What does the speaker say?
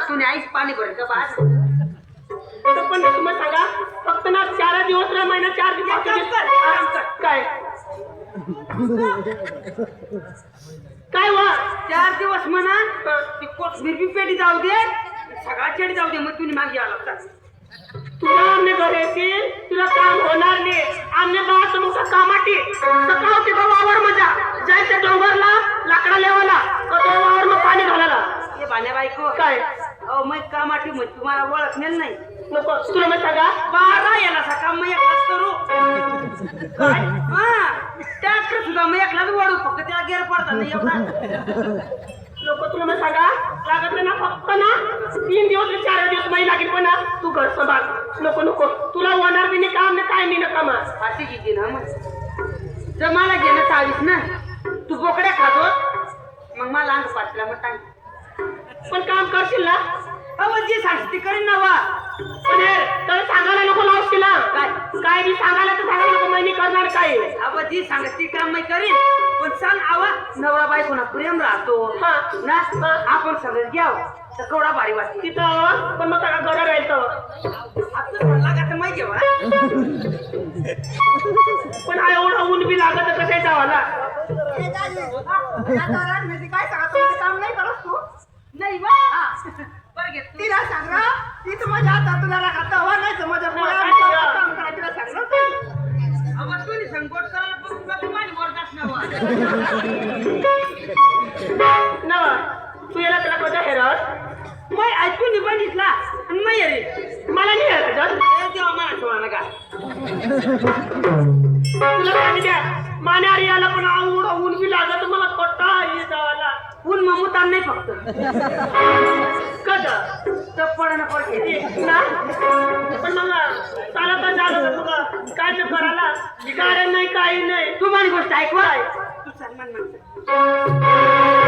तू आईच पाणी भरेल का बास पण तुम्हाला सांगा फक्त ना 4 दिवस ना महिना 4 दिवस काय काय वा 4 दिवस म्हणा ती कोथमीर पेटी जाऊ दे सगळा चेडी जाऊ दे मग तुम्ही मागे आला होता तुला आमने घर येतील तुला काम होणार नाही आमने बाळा तुमचा कामाटी सकाळ ते वावर मजा जायचं डोंगरला लाकडा लेवाला वावर मग पाणी घालायला हे भाण्या बायको काय अहो मग कामाठी मग तुम्हाला ओळखणार नाही नको तुला मग सांगा 12 याला सकाळ मग एकलाच करू हा ट्रॅक्टर सुद्धा मग एकलाच वाढू फक्त त्याला गेअर पडतात नाही एवढा लोक तुला मग सांगा लागत ना फक्त ना 3 दिवस 4 दिवस महिना लागेल पण ना तू घर सांभाळ नको नको तुला होणार बी नाही काम नाही काय नाही ना कामा फाशी घेते ना मग जर मला घेणं चावीस ना तू बोकड्या खातो मग मला अंग पाचला मग टांग पण काम करशील ना अहो जी सांगते ती करीन ना वा पण हे तर सांगायला नको लावशील ना काय बी सांगायला तर सांगायला नको महिने करणार काय अहो जी सांगते ती काम मी करीन पण सांग आवा नवरा बायकोना प्रेम राहतो ना आपण सगळं घ्याव तर केवढा भारी वाटते तिथं पण मग सगळं घर राहायचं आपलं लागत माहिती वा पण हा एवढा ऊन बी लागत कसं जावाला काय सांगा तुमचं काम नाही करत तू नाही वा बरं घे तिला सांगा ती तर माझ्या हातात तुला राखत हवा नाही माझ्या काम करायचं तिला सांगा अहो तुम्ही संकोट करायला पण तुला तुम्हाला वरदास नवा नवा तू याला त्याला कसा हेरत मग ऐकून निबंधितला आणि मग येईल मला नाही हेरत तेव्हा मला सोडा नका तुला सांगितलं द्या मान्यारी याला पण आवड ऊन बी लागत मला कोटा हे जावाला ऊन ममुतान नाही फक्त कदा चप्पडानं पडते ना पण मग चालत झालं तुला काय ते करायला कारण नाही काही नाही तू माझी गोष्ट ऐकवा तू सन्मान मागतो